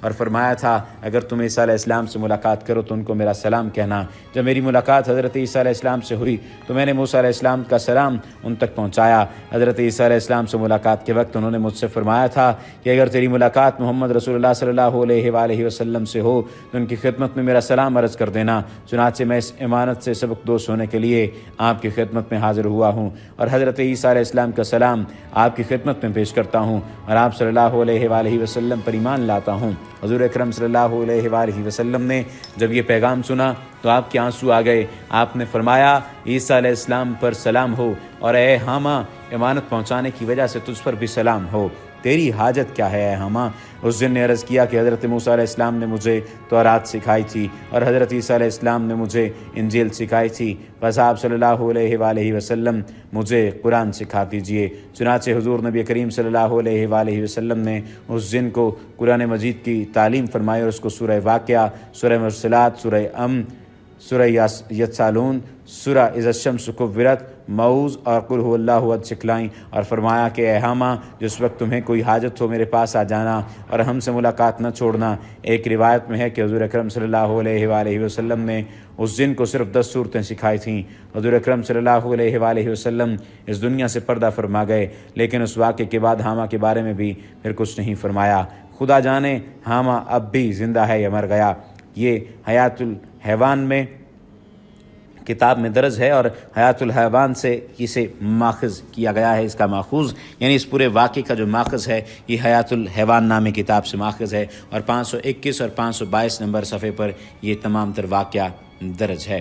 اور فرمایا تھا اگر تم عیسیٰ علیہ السلام سے ملاقات کرو تو ان کو میرا سلام کہنا۔ جب میری ملاقات حضرت عیسیٰ علیہ السلام سے ہوئی تو میں نے موسیٰ علیہ السلام کا سلام ان تک پہنچایا۔ حضرت عیسیٰ علیہ السلام سے ملاقات کے وقت انہوں نے مجھ سے فرمایا تھا کہ اگر تیری ملاقات محمد رسول اللہ صلی اللہ علیہ وآلہ وسلم سے ہو تو ان کی خدمت میں میرا سلام عرض کر دینا۔ چنانچہ میں اس امانت سے سبق دوش ہونے کے لیے آپ کی خدمت میں حاضر ہوا ہوں اور حضرت عیسیٰ علیہ السلام کا سلام آپ کی خدمت میں پیش کرتا ہوں اور آپ صلی اللہ علیہ وآلہ وسلم پر ایمان لاتا ہوں۔ حضور اکرم صلی اللہ علیہ وآلہ وسلم نے جب یہ پیغام سنا تو آپ کے آنسو آ گئے۔ آپ نے فرمایا عیسیٰ علیہ السلام پر سلام ہو اور اے حامہ امانت پہنچانے کی وجہ سے تجھ پر بھی سلام ہو، تیری حاجت کیا ہے اے حامہ؟ اس دن نے عرض کیا کہ حضرت موسیٰ علیہ السلام نے مجھے تورات سکھائی تھی اور حضرت عیسیٰ علیہ السلام نے مجھے انجیل سکھائی تھی، بس آپ صلی اللہ علیہ وآلہ وسلم مجھے قرآن سکھا دیجئے۔ چنانچہ حضور نبی کریم صلی اللہ علیہ وآلہ وسلم نے اس دن کو قرآن مجید کی تعلیم فرمائی اور اس کو سورہ واقعہ، سورہ مرسلات، سورہ سورہ یسالون، سورہ اذا الشمس کورت، معوذ اور قل هو اللہ احد سکھلائیں اور فرمایا کہ اے حامہ جس وقت تمہیں کوئی حاجت ہو میرے پاس آ جانا اور ہم سے ملاقات نہ چھوڑنا۔ ایک روایت میں ہے کہ حضور اکرم صلی اللہ علیہ وآلہ وسلم نے اس دن کو صرف 10 صورتیں سکھائی تھیں۔ حضور اکرم صلی اللہ علیہ وآلہ وسلم اس دنیا سے پردہ فرما گئے، لیکن اس واقعے کے بعد حامہ کے بارے میں بھی پھر کچھ نہیں فرمایا۔ خدا جانے حامہ اب بھی زندہ ہے یا مر گیا۔ یہ حیات الحیوان میں کتاب میں درج ہے اور حیات الحیوان سے اسے ماخذ کیا گیا ہے۔ اس کا ماخوذ یعنی اس پورے واقعے کا جو ماخذ ہے یہ حیات الحیوان نامی کتاب سے ماخذ ہے اور 521 اور 522 نمبر صفحے پر یہ تمام تر واقعہ درج ہے۔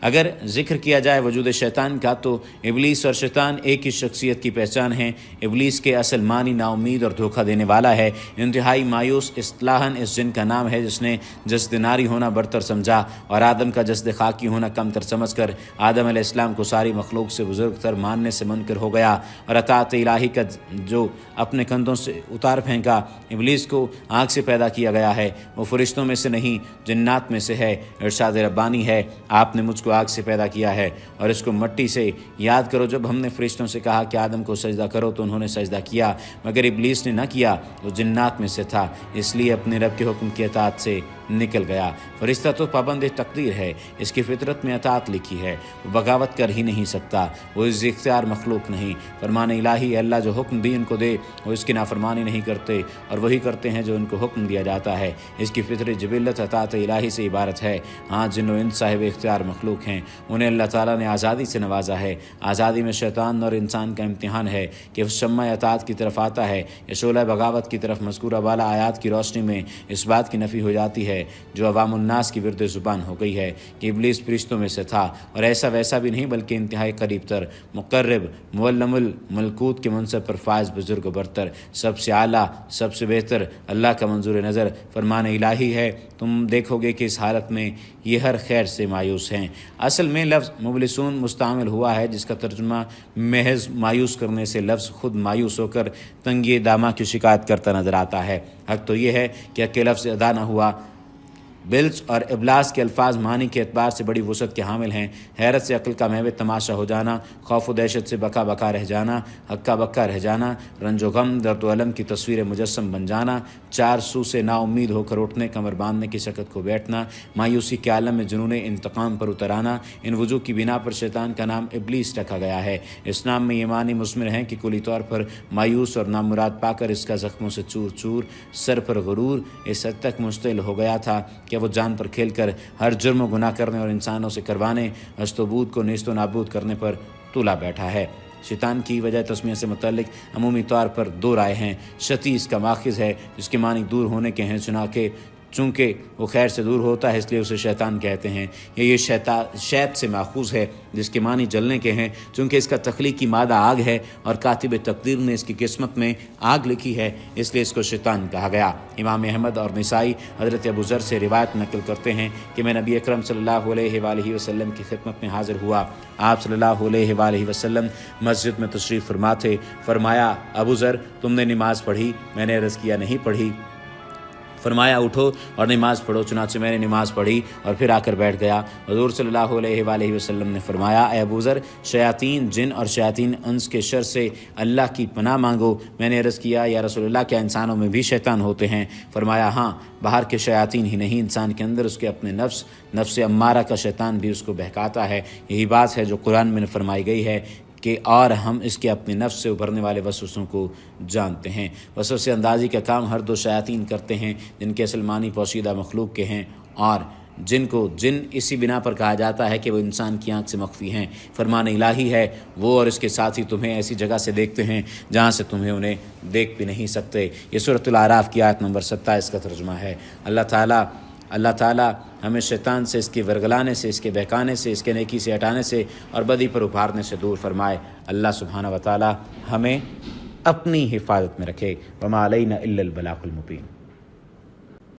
اگر ذکر کیا جائے وجود شیطان کا تو ابلیس اور شیطان ایک ہی شخصیت کی پہچان ہیں۔ ابلیس کے اصل معنی نا امید اور دھوکہ دینے والا ہے، انتہائی مایوس اصطلاحاً اس جن کا نام ہے جس نے جسد ناری ہونا برتر سمجھا اور آدم کا جسد خاکی ہونا کم تر سمجھ کر آدم علیہ السلام کو ساری مخلوق سے بزرگ تر ماننے سے منکر ہو گیا اور اطاعت الہی کا جو اپنے کندھوں سے اتار پھینکا۔ ابلیس کو آگ سے پیدا کیا گیا ہے، وہ فرشتوں میں سے نہیں جنات میں سے ہے۔ ارشاد ربانی ہے آپ نے مجھ کو آگ سے پیدا کیا ہے اور اس کو مٹی سے۔ یاد کرو جب ہم نے فرشتوں سے کہا کہ آدم کو سجدہ کرو تو انہوں نے سجدہ کیا، مگر ابلیس نے نہ کیا، وہ جنات میں سے تھا، اس لیے اپنے رب کے حکم کی اطاعت سے نکل گیا۔ فرشتہ تو پابند تقدیر ہے، اس کی فطرت میں اطاعت لکھی ہے، وہ بغاوت کر ہی نہیں سکتا، وہ اس اختیار مخلوق نہیں۔ فرمان الہی اللہ جو حکم بھی ان کو دے وہ اس کی نافرمانی نہیں کرتے اور وہی کرتے ہیں جو ان کو حکم دیا جاتا ہے۔ اس کی فطری جبلت اطاعت الہی سے عبارت ہے۔ ہاں جن و انس صاحب اختیار مخلوق ہیں انہیں اللہ تعالیٰ نے آزادی سے نوازا ہے۔ آزادی میں شیطان اور انسان کا امتحان ہے کہ اس شمع اطاعت کی طرف آتا ہے یا شعلہ بغاوت کی طرف۔ مذکورہ بالا آیات کی روشنی میں اس بات کی نفی ہو جاتی ہے جو عوام الناس کی ورد زبان ہو گئی ہے کہ ابلیس فرشتوں میں سے تھا اور ایسا ویسا بھی نہیں بلکہ انتہائی قریب تر، مقرب، معلم الملکوت کے منصب پر فائز، بزرگ و برتر، سب سے اعلیٰ، سب سے بہتر، اللہ کا منظور نظر۔ فرمان الہی ہے تم دیکھو گے کہ اس حالت میں یہ ہر خیر سے مایوس ہیں۔ اصل میں لفظ مبلسون مستعمل ہوا ہے جس کا ترجمہ محض مایوس کرنے سے لفظ خود مایوس ہو کر تنگی دامہ کی شکایت کرتا نظر آتا ہے۔ حق تو یہ ہے کہ کہ لفظ ادا نہ ہوا۔ بلس اور ابلاس کے الفاظ معنی کے اعتبار سے بڑی وسعت کے حامل ہیں۔ حیرت سے عقل کا محو تماشا ہو جانا، خوف و دہشت سے بکا بکا رہ جانا، ہکا بکا رہ جانا، رنج و غم، درد و الم کی تصویر مجسم بن جانا، چار سو سے نا امید ہو کر اٹھنے، کمر باندھنے کی شکت کو بیٹھنا، مایوسی کے عالم میں جنون انتقام پر اتر آنا، ان وجوہ کی بنا پر شیطان کا نام ابلیس رکھا گیا ہے۔ اس نام میں یہ معنی مثمر ہیں کہ کلی طور پر مایوس اور نامراد پا کر اس کا زخموں سے چور چور، سر پر غرور اس حد تک مشتعل ہو گیا تھا کہ وہ جان پر کھیل کر ہر جرم و گناہ کرنے اور انسانوں سے کروانے، ہست و بود کو نیست و نابود کرنے پر تلا بیٹھا ہے۔ شیطان کی وجہ تسمیہ سے متعلق عمومی طور پر دو رائے ہیں۔ شتی اس کا ماخذ ہے جس کے معنی دور ہونے کے ہیں، چونکہ وہ خیر سے دور ہوتا ہے اس لیے اسے شیطان کہتے ہیں۔ یہ شیط سے ماخوذ ہے جس کے معنی جلنے کے ہیں، چونکہ اس کا تخلیقی مادہ آگ ہے اور کاتب تقدیر نے اس کی قسمت میں آگ لکھی ہے اس لیے اس کو شیطان کہا گیا۔ امام احمد اور نسائی حضرت ابو ذر سے روایت نقل کرتے ہیں کہ میں نبی اکرم صلی اللہ علیہ وآلہ وسلم کی خدمت میں حاضر ہوا۔ آپ صلی اللہ علیہ وآلہ وسلم مسجد میں تشریف فرما تھے۔ فرمایا ابو ذر تم نے نماز پڑھی؟ میں نے عرض کیا نہیں پڑھی۔ فرمایا اٹھو اور نماز پڑھو، چنانچہ میں نے نماز پڑھی اور پھر آ کر بیٹھ گیا۔ حضور صلی اللہ علیہ وآلہ وسلم نے فرمایا اے ابو ذر، شیاطین جن اور شیاطین انس کے شر سے اللہ کی پناہ مانگو۔ میں نے عرض کیا یا رسول اللہ کیا انسانوں میں بھی شیطان ہوتے ہیں؟ فرمایا ہاں، باہر کے شیاطین ہی نہیں، انسان کے اندر اس کے اپنے نفس امارہ کا شیطان بھی اس کو بہکاتا ہے۔ یہی بات ہے جو قرآن میں فرمائی گئی ہے کہ اور ہم اس کے اپنے نفس سے ابھرنے والے وسوسوں کو جانتے ہیں۔ وسوسے اندازی کا کام ہر دو شیاطین کرتے ہیں جن کے اصل معنی پوشیدہ مخلوق کے ہیں، اور جن کو جن اسی بنا پر کہا جاتا ہے کہ وہ انسان کی آنکھ سے مخفی ہیں۔ فرمان الہی ہے وہ اور اس کے ساتھی تمہیں ایسی جگہ سے دیکھتے ہیں جہاں سے تمہیں انہیں دیکھ بھی نہیں سکتے۔ یہ سورۃ الاعراف کی آیت نمبر 27 کا ترجمہ ہے۔ اللہ تعالیٰ ہمیں شیطان سے، اس کے ورگلانے سے، اس کے بہکانے سے، اس کے نیکی سے ہٹانے سے اور بدی پر ابھارنے سے دور فرمائے۔ اللہ سبحانہ و تعالیٰ ہمیں اپنی حفاظت میں رکھے۔ وما علینا الا البلاغ المبین۔